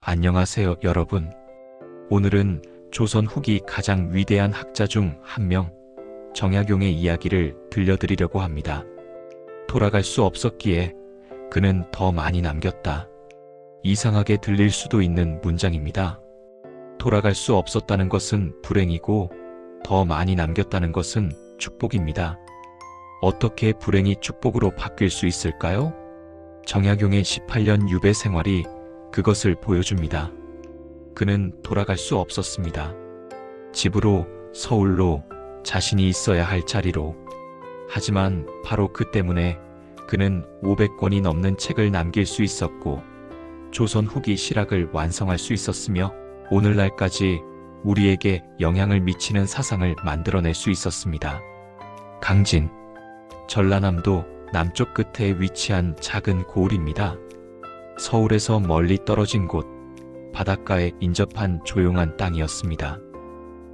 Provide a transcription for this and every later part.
안녕하세요, 여러분. 오늘은 조선 후기 가장 위대한 학자 중 한 명, 정약용의 이야기를 들려드리려고 합니다. 돌아갈 수 없었기에 그는 더 많이 남겼다. 이상하게 들릴 수도 있는 문장입니다. 돌아갈 수 없었다는 것은 불행이고 더 많이 남겼다는 것은 축복입니다. 어떻게 불행이 축복으로 바뀔 수 있을까요? 정약용의 18년 유배 생활이 그것을 보여줍니다. 그는 돌아갈 수 없었습니다. 집으로, 서울로, 자신이 있어야 할 자리로. 하지만 바로 그 때문에 그는 500권이 넘는 책을 남길 수 있었고 조선 후기 실학을 완성할 수 있었으며 오늘날까지 우리에게 영향을 미치는 사상을 만들어낼 수 있었습니다. 강진, 전라남도 남쪽 끝에 위치한 작은 고을입니다. 서울에서 멀리 떨어진 곳, 바닷가에 인접한 조용한 땅이었습니다.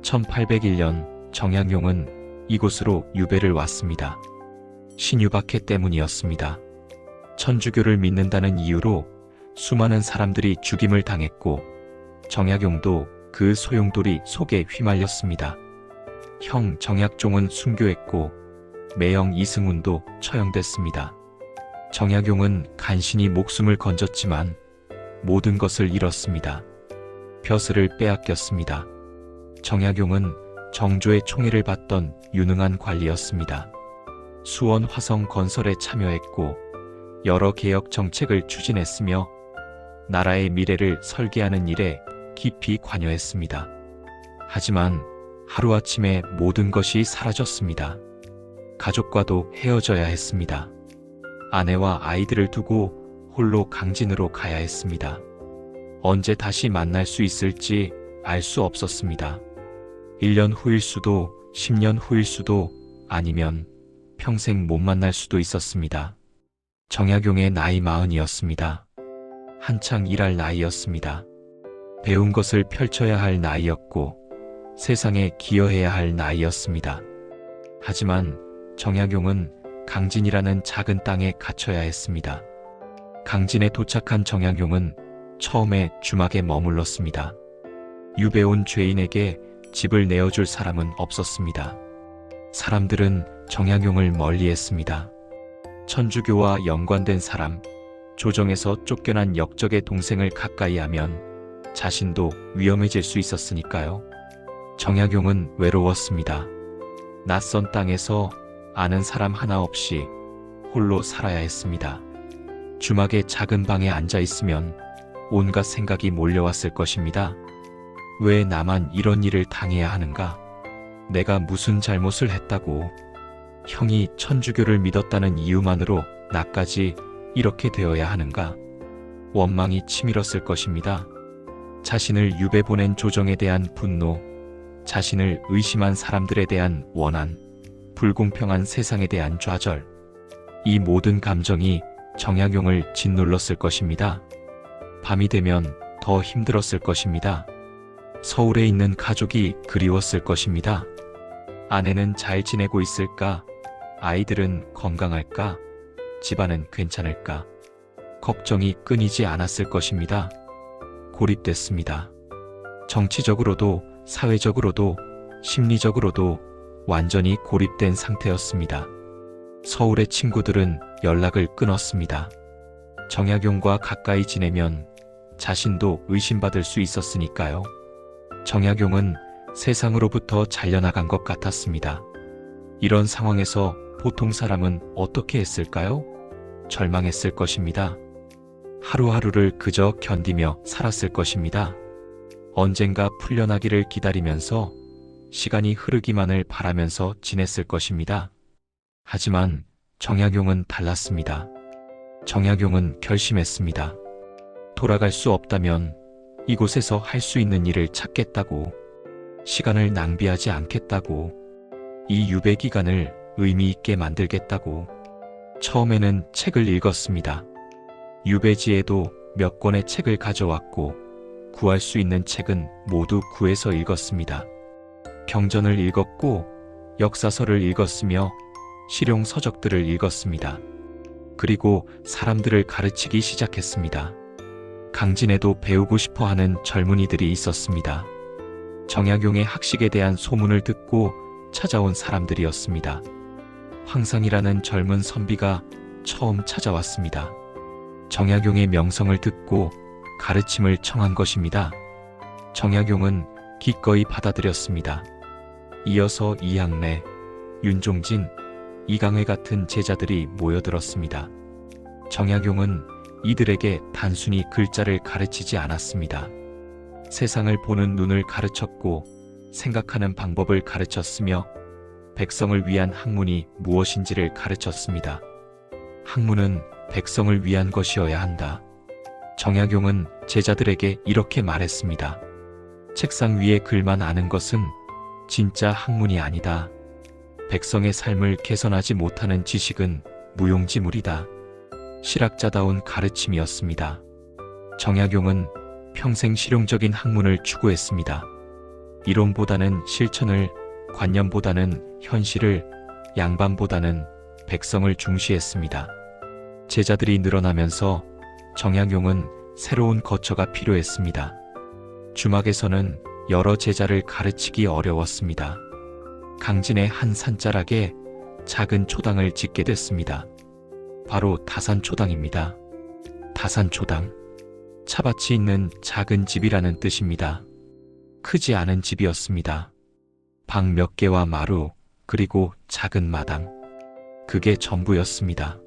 1801년 정약용은 이곳으로 유배를 왔습니다. 신유박해 때문이었습니다. 천주교를 믿는다는 이유로 수많은 사람들이 죽임을 당했고 정약용도 그 소용돌이 속에 휘말렸습니다. 형 정약종은 순교했고 매형 이승훈도 처형됐습니다. 정약용은 간신히 목숨을 건졌지만 모든 것을 잃었습니다. 벼슬을 빼앗겼습니다. 정약용은 정조의 총애를 받던 유능한 관리였습니다. 수원 화성 건설에 참여했고 여러 개혁 정책을 추진했으며 나라의 미래를 설계하는 일에 깊이 관여했습니다. 하지만 하루아침에 모든 것이 사라졌습니다. 가족과도 헤어져야 했습니다. 아내와 아이들을 두고 홀로 강진으로 가야 했습니다. 언제 다시 만날 수 있을지 알 수 없었습니다. 1년 후일 수도 10년 후일 수도 아니면 평생 못 만날 수도 있었습니다. 정약용의 나이 40이었습니다. 한창 일할 나이였습니다. 배운 것을 펼쳐야 할 나이였고 세상에 기여해야 할 나이였습니다. 하지만 정약용은 강진이라는 작은 땅에 갇혀야 했습니다. 강진에 도착한 정약용은 처음에 주막에 머물렀습니다. 유배 온 죄인에게 집을 내어줄 사람은 없었습니다. 사람들은 정약용을 멀리했습니다. 천주교와 연관된 사람, 조정에서 쫓겨난 역적의 동생을 가까이 하면 자신도 위험해질 수 있었으니까요. 정약용은 외로웠습니다. 낯선 땅에서 아는 사람 하나 없이 홀로 살아야 했습니다. 주막의 작은 방에 앉아 있으면 온갖 생각이 몰려왔을 것입니다. 왜 나만 이런 일을 당해야 하는가? 내가 무슨 잘못을 했다고? 형이 천주교를 믿었다는 이유만으로 나까지 이렇게 되어야 하는가? 원망이 치밀었을 것입니다. 자신을 유배 보낸 조정에 대한 분노, 자신을 의심한 사람들에 대한 원한, 불공평한 세상에 대한 좌절, 이 모든 감정이 정약용을 짓눌렀을 것입니다. 밤이 되면 더 힘들었을 것입니다. 서울에 있는 가족이 그리웠을 것입니다. 아내는 잘 지내고 있을까? 아이들은 건강할까? 집안은 괜찮을까? 걱정이 끊이지 않았을 것입니다. 고립됐습니다. 정치적으로도 사회적으로도 심리적으로도 완전히 고립된 상태였습니다. 서울의 친구들은 연락을 끊었습니다. 정약용과 가까이 지내면 자신도 의심받을 수 있었으니까요. 정약용은 세상으로부터 잘려나간 것 같았습니다. 이런 상황에서 보통 사람은 어떻게 했을까요? 절망했을 것입니다. 하루하루를 그저 견디며 살았을 것입니다. 언젠가 풀려나기를 기다리면서 시간이 흐르기만을 바라면서 지냈을 것입니다. 하지만 정약용은 달랐습니다. 정약용은 결심했습니다. 돌아갈 수 없다면 이곳에서 할 수 있는 일을 찾겠다고, 시간을 낭비하지 않겠다고, 이 유배 기간을 의미 있게 만들겠다고. 처음에는 책을 읽었습니다. 유배지에도 몇 권의 책을 가져왔고 구할 수 있는 책은 모두 구해서 읽었습니다. 경전을 읽었고 역사서를 읽었으며 실용서적들을 읽었습니다. 그리고 사람들을 가르치기 시작했습니다. 강진에도 배우고 싶어 하는 젊은이들이 있었습니다. 정약용의 학식에 대한 소문을 듣고 찾아온 사람들이었습니다. 황상이라는 젊은 선비가 처음 찾아왔습니다. 정약용의 명성을 듣고 가르침을 청한 것입니다. 정약용은 기꺼이 받아들였습니다. 이어서 이항래, 윤종진, 이강회 같은 제자들이 모여들었습니다. 정약용은 이들에게 단순히 글자를 가르치지 않았습니다. 세상을 보는 눈을 가르쳤고 생각하는 방법을 가르쳤으며 백성을 위한 학문이 무엇인지를 가르쳤습니다. 학문은 백성을 위한 것이어야 한다. 정약용은 제자들에게 이렇게 말했습니다. 책상 위에 글만 아는 것은 진짜 학문이 아니다. 백성의 삶을 개선하지 못하는 지식은 무용지물이다. 실학자다운 가르침이었습니다. 정약용은 평생 실용적인 학문을 추구했습니다. 이론보다는 실천을, 관념보다는 현실을, 양반보다는 백성을 중시했습니다. 제자들이 늘어나면서 정약용은 새로운 거처가 필요했습니다. 주막에서는 여러 제자를 가르치기 어려웠습니다. 강진의 한 산자락에 작은 초당을 짓게 됐습니다. 바로 다산초당입니다. 다산초당. 차밭이 있는 작은 집이라는 뜻입니다. 크지 않은 집이었습니다. 방 몇 개와 마루, 그리고 작은 마당. 그게 전부였습니다.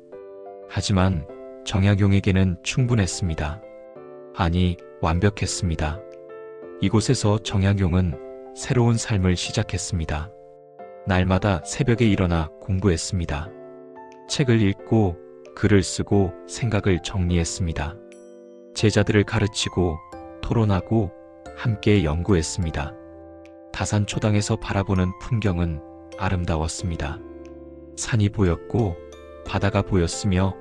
하지만 정약용에게는 충분했습니다. 아니, 완벽했습니다. 이곳에서 정약용은 새로운 삶을 시작했습니다. 날마다 새벽에 일어나 공부했습니다. 책을 읽고 글을 쓰고 생각을 정리했습니다. 제자들을 가르치고 토론하고 함께 연구했습니다. 다산초당에서 바라보는 풍경은 아름다웠습니다. 산이 보였고 바다가 보였으며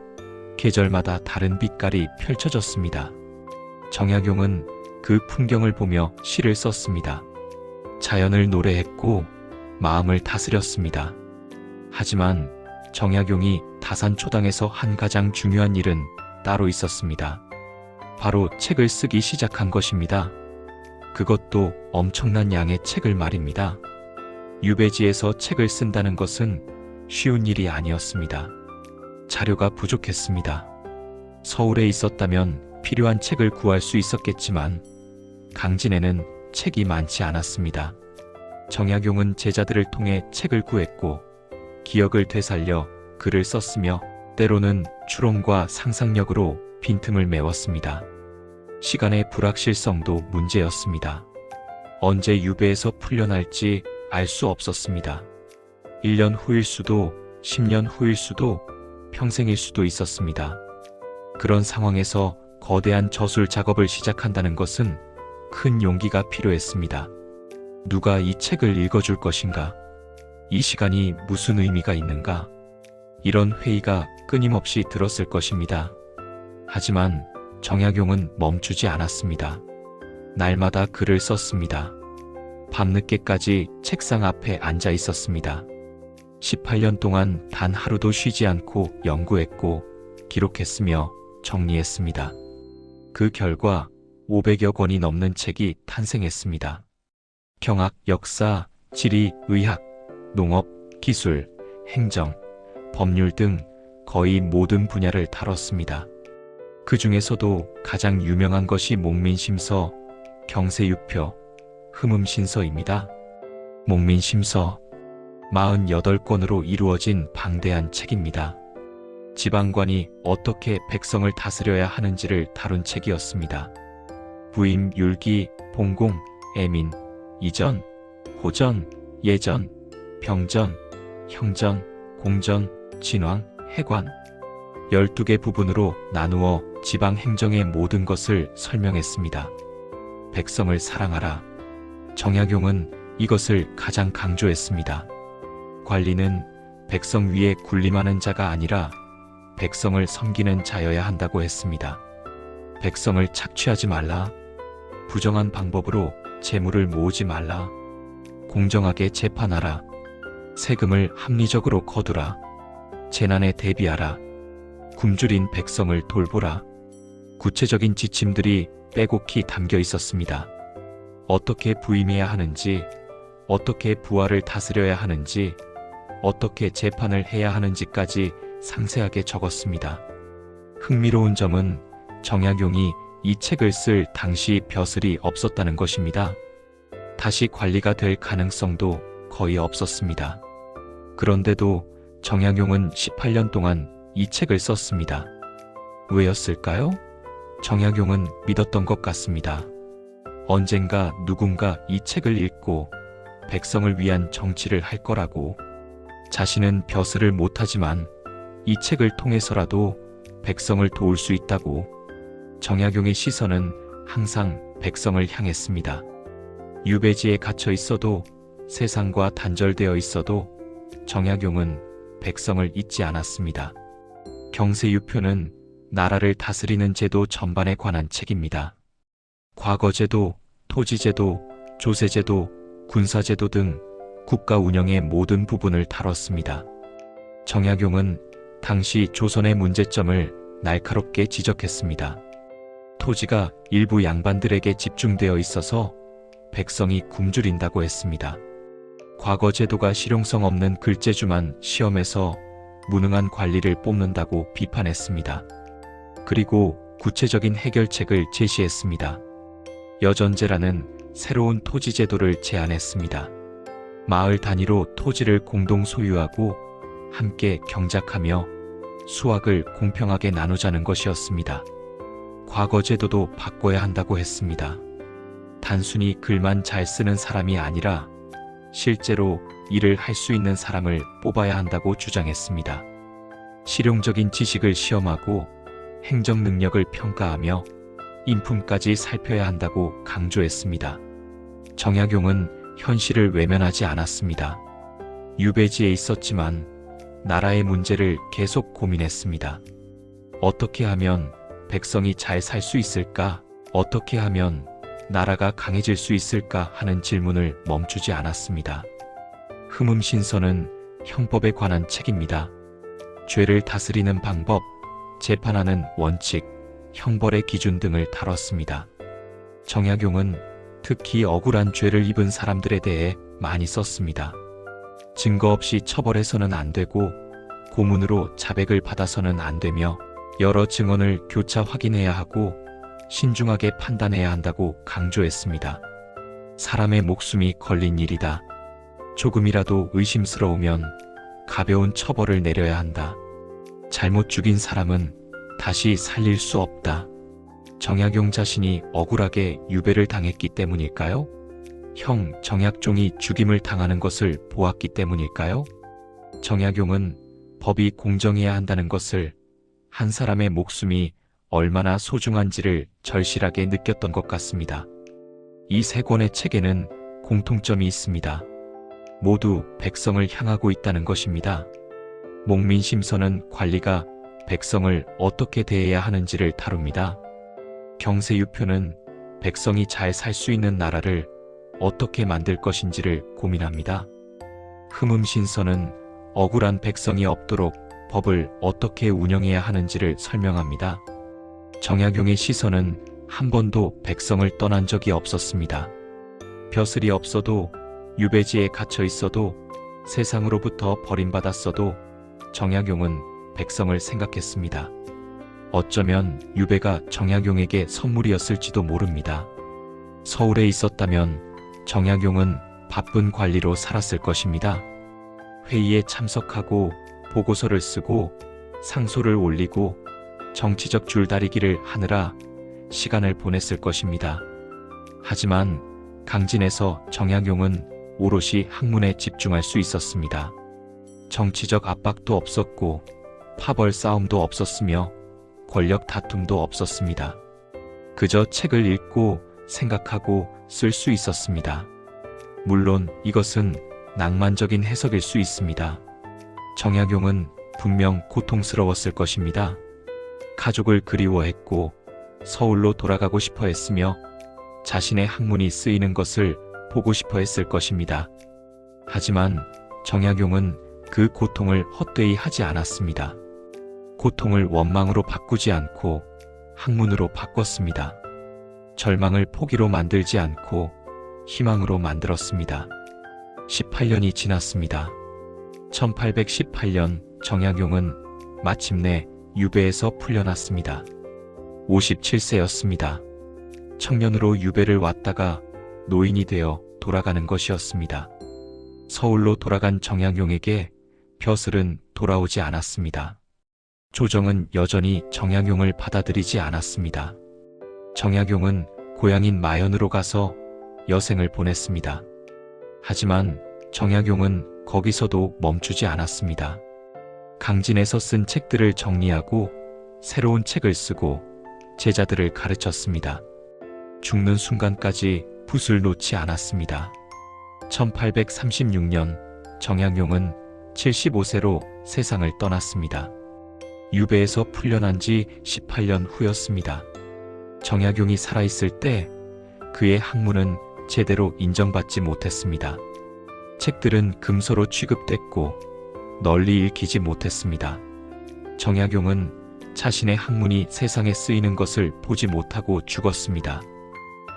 계절마다 다른 빛깔이 펼쳐졌습니다. 정약용은 그 풍경을 보며 시를 썼습니다. 자연을 노래했고 마음을 다스렸습니다. 하지만 정약용이 다산초당에서 한 가장 중요한 일은 따로 있었습니다. 바로 책을 쓰기 시작한 것입니다. 그것도 엄청난 양의 책을 말입니다. 유배지에서 책을 쓴다는 것은 쉬운 일이 아니었습니다. 자료가 부족했습니다. 서울에 있었다면 필요한 책을 구할 수 있었겠지만 강진에는 책이 많지 않았습니다. 정약용은 제자들을 통해 책을 구했고 기억을 되살려 글을 썼으며 때로는 추론과 상상력으로 빈틈을 메웠습니다. 시간의 불확실성도 문제였습니다. 언제 유배에서 풀려날지 알 수 없었습니다. 1년 후일 수도 10년 후일 수도 평생일 수도 있었습니다. 그런 상황에서 거대한 저술 작업을 시작한다는 것은 큰 용기가 필요했습니다. 누가 이 책을 읽어줄 것인가? 이 시간이 무슨 의미가 있는가? 이런 회의가 끊임없이 들었을 것입니다. 하지만 정약용은 멈추지 않았습니다. 날마다 글을 썼습니다. 밤늦게까지 책상 앞에 앉아 있었습니다. 18년 동안 단 하루도 쉬지 않고 연구했고 기록했으며 정리했습니다. 그 결과 500여 권이 넘는 책이 탄생했습니다. 경학, 역사, 지리, 의학, 농업, 기술, 행정, 법률 등 거의 모든 분야를 다뤘습니다. 그 중에서도 가장 유명한 것이 목민심서, 경세유표, 흠음신서입니다. 목민심서 48권으로 이루어진 방대한 책입니다. 지방관이 어떻게 백성을 다스려야 하는지를 다룬 책이었습니다. 부임, 율기, 봉공, 애민, 이전, 호전, 예전, 병전, 형전, 공전, 진왕, 해관 12개 부분으로 나누어 지방 행정의 모든 것을 설명했습니다. 백성을 사랑하라. 정약용은 이것을 가장 강조했습니다. 관리는 백성 위에 군림하는 자가 아니라 백성을 섬기는 자여야 한다고 했습니다. 백성을 착취하지 말라. 부정한 방법으로 재물을 모으지 말라. 공정하게 재판하라. 세금을 합리적으로 거두라. 재난에 대비하라. 굶주린 백성을 돌보라. 구체적인 지침들이 빼곡히 담겨 있었습니다. 어떻게 부임해야 하는지, 어떻게 부하를 다스려야 하는지, 어떻게 재판을 해야 하는지까지 상세하게 적었습니다. 흥미로운 점은 정약용이 이 책을 쓸 당시 벼슬이 없었다는 것입니다. 다시 관리가 될 가능성도 거의 없었습니다. 그런데도 정약용은 18년 동안 이 책을 썼습니다. 왜였을까요? 정약용은 믿었던 것 같습니다. 언젠가 누군가 이 책을 읽고 백성을 위한 정치를 할 거라고. 자신은 벼슬을 못하지만 이 책을 통해서라도 백성을 도울 수 있다고. 정약용의 시선은 항상 백성을 향했습니다. 유배지에 갇혀 있어도, 세상과 단절되어 있어도 정약용은 백성을 잊지 않았습니다. 경세유표는 나라를 다스리는 제도 전반에 관한 책입니다. 과거제도, 토지제도, 조세제도, 군사제도 등 국가 운영의 모든 부분을 다뤘습니다. 정약용은 당시 조선의 문제점을 날카롭게 지적했습니다. 토지가 일부 양반들에게 집중되어 있어서 백성이 굶주린다고 했습니다. 과거 제도가 실용성 없는 글재주만 시험에서 무능한 관리를 뽑는다고 비판했습니다. 그리고 구체적인 해결책을 제시했습니다. 여전제라는 새로운 토지 제도를 제안했습니다. 마을 단위로 토지를 공동 소유하고 함께 경작하며 수확을 공평하게 나누자는 것이었습니다. 과거 제도도 바꿔야 한다고 했습니다. 단순히 글만 잘 쓰는 사람이 아니라 실제로 일을 할 수 있는 사람을 뽑아야 한다고 주장했습니다. 실용적인 지식을 시험하고 행정 능력을 평가하며 인품까지 살펴야 한다고 강조했습니다. 정약용은 현실을 외면하지 않았습니다. 유배지에 있었지만 나라의 문제를 계속 고민했습니다. 어떻게 하면 백성이 잘 살 수 있을까? 어떻게 하면 나라가 강해질 수 있을까 하는 질문을 멈추지 않았습니다. 흠음신서는 형법에 관한 책입니다. 죄를 다스리는 방법, 재판하는 원칙, 형벌의 기준 등을 다뤘습니다. 정약용은 특히 억울한 죄를 입은 사람들에 대해 많이 썼습니다. 증거 없이 처벌해서는 안 되고 고문으로 자백을 받아서는 안 되며 여러 증언을 교차 확인해야 하고 신중하게 판단해야 한다고 강조했습니다. 사람의 목숨이 걸린 일이다. 조금이라도 의심스러우면 가벼운 처벌을 내려야 한다. 잘못 죽인 사람은 다시 살릴 수 없다. 정약용 자신이 억울하게 유배를 당했기 때문일까요? 형 정약종이 죽임을 당하는 것을 보았기 때문일까요? 정약용은 법이 공정해야 한다는 것을, 한 사람의 목숨이 얼마나 소중한지를 절실하게 느꼈던 것 같습니다. 이 세 권의 책에는 공통점이 있습니다. 모두 백성을 향하고 있다는 것입니다. 목민심서는 관리가 백성을 어떻게 대해야 하는지를 다룹니다. 경세유표는 백성이 잘 살 수 있는 나라를 어떻게 만들 것인지를 고민합니다. 흠음신서는 억울한 백성이 없도록 법을 어떻게 운영해야 하는지를 설명합니다. 정약용의 시선은 한 번도 백성을 떠난 적이 없었습니다. 벼슬이 없어도, 유배지에 갇혀 있어도, 세상으로부터 버림받았어도 정약용은 백성을 생각했습니다. 어쩌면 유배가 정약용에게 선물이었을지도 모릅니다. 서울에 있었다면 정약용은 바쁜 관리로 살았을 것입니다. 회의에 참석하고 보고서를 쓰고 상소를 올리고 정치적 줄다리기를 하느라 시간을 보냈을 것입니다. 하지만 강진에서 정약용은 오롯이 학문에 집중할 수 있었습니다. 정치적 압박도 없었고 파벌 싸움도 없었으며 권력 다툼도 없었습니다. 그저 책을 읽고 생각하고 쓸 수 있었습니다. 물론 이것은 낭만적인 해석일 수 있습니다. 정약용은 분명 고통스러웠을 것입니다. 가족을 그리워했고 서울로 돌아가고 싶어 했으며 자신의 학문이 쓰이는 것을 보고 싶어 했을 것입니다. 하지만 정약용은 그 고통을 헛되이 하지 않았습니다. 고통을 원망으로 바꾸지 않고 학문으로 바꿨습니다. 절망을 포기로 만들지 않고 희망으로 만들었습니다. 18년이 지났습니다. 1818년 정약용은 마침내 유배에서 풀려났습니다. 57세였습니다. 청년으로 유배를 왔다가 노인이 되어 돌아가는 것이었습니다. 서울로 돌아간 정약용에게 벼슬은 돌아오지 않았습니다. 조정은 여전히 정약용을 받아들이지 않았습니다. 정약용은 고향인 마연으로 가서 여생을 보냈습니다. 하지만 정약용은 거기서도 멈추지 않았습니다. 강진에서 쓴 책들을 정리하고 새로운 책을 쓰고 제자들을 가르쳤습니다. 죽는 순간까지 붓을 놓지 않았습니다. 1836년 정약용은 75세로 세상을 떠났습니다. 유배에서 풀려난 지 18년 후였습니다. 정약용이 살아있을 때 그의 학문은 제대로 인정받지 못했습니다. 책들은 금서로 취급됐고 널리 읽히지 못했습니다. 정약용은 자신의 학문이 세상에 쓰이는 것을 보지 못하고 죽었습니다.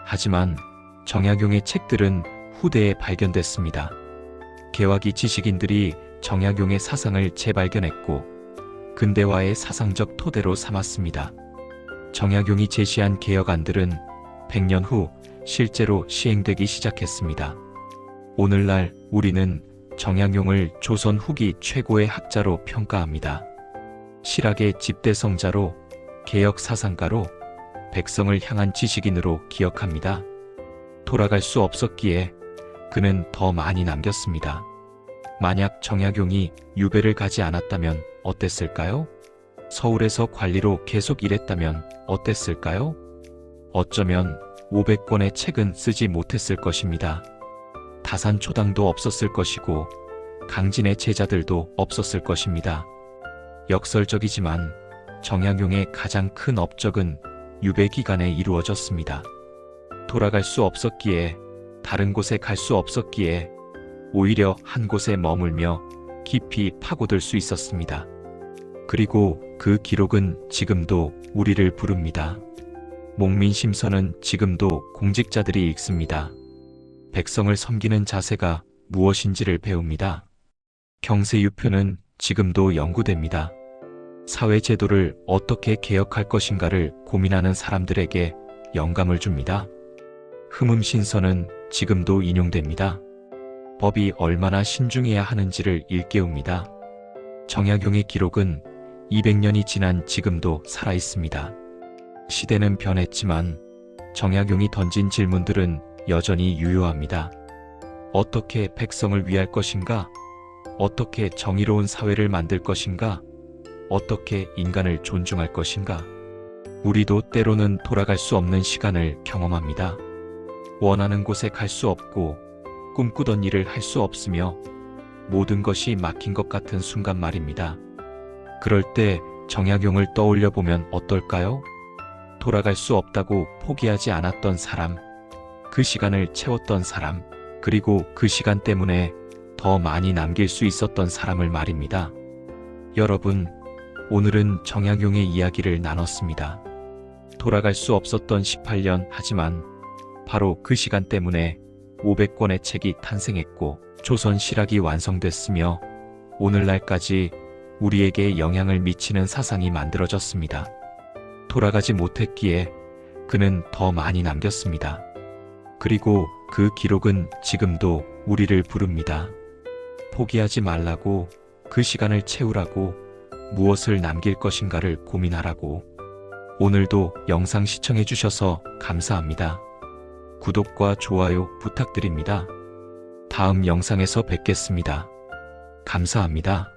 하지만 정약용의 책들은 후대에 발견됐습니다. 개화기 지식인들이 정약용의 사상을 재발견했고 근대화의 사상적 토대로 삼았습니다. 정약용이 제시한 개혁안들은 100년 후 실제로 시행되기 시작했습니다. 오늘날 우리는 정약용을 조선 후기 최고의 학자로 평가합니다. 실학의 집대성자로, 개혁 사상가로, 백성을 향한 지식인으로 기억합니다. 돌아갈 수 없었기에 그는 더 많이 남겼습니다. 만약 정약용이 유배를 가지 않았다면 어땠을까요? 서울에서 관리로 계속 일했다면 어땠을까요? 어쩌면 500권의 책은 쓰지 못했을 것입니다. 다산초당도 없었을 것이고 강진의 제자들도 없었을 것입니다. 역설적이지만 정약용의 가장 큰 업적은 유배 기간에 이루어졌습니다. 돌아갈 수 없었기에, 다른 곳에 갈 수 없었기에 오히려 한 곳에 머물며 깊이 파고들 수 있었습니다. 그리고 그 기록은 지금도 우리를 부릅니다. 목민심서는 지금도 공직자들이 읽습니다. 백성을 섬기는 자세가 무엇인지를 배웁니다. 경세유표는 지금도 연구됩니다. 사회제도를 어떻게 개혁할 것인가를 고민하는 사람들에게 영감을 줍니다. 흠음신서는 지금도 인용됩니다. 법이 얼마나 신중해야 하는지를 일깨웁니다. 정약용의 기록은 200년이 지난 지금도 살아있습니다. 시대는 변했지만 정약용이 던진 질문들은 여전히 유효합니다. 어떻게 백성을 위할 것인가? 어떻게 정의로운 사회를 만들 것인가? 어떻게 인간을 존중할 것인가? 우리도 때로는 돌아갈 수 없는 시간을 경험합니다. 원하는 곳에 갈 수 없고 꿈꾸던 일을 할 수 없으며 모든 것이 막힌 것 같은 순간 말입니다. 그럴 때 정약용을 떠올려 보면 어떨까요? 돌아갈 수 없다고 포기하지 않았던 사람, 그 시간을 채웠던 사람, 그리고 그 시간 때문에 더 많이 남길 수 있었던 사람을 말입니다. 여러분, 오늘은 정약용의 이야기를 나눴습니다. 돌아갈 수 없었던 18년, 하지만 바로 그 시간 때문에 500권의 책이 탄생했고 조선 실학이 완성됐으며 오늘날까지 우리에게 영향을 미치는 사상이 만들어졌습니다. 돌아가지 못했기에 그는 더 많이 남겼습니다. 그리고 그 기록은 지금도 우리를 부릅니다. 포기하지 말라고, 그 시간을 채우라고, 무엇을 남길 것인가를 고민하라고. 오늘도 영상 시청해 주셔서 감사합니다. 구독과 좋아요 부탁드립니다. 다음 영상에서 뵙겠습니다. 감사합니다.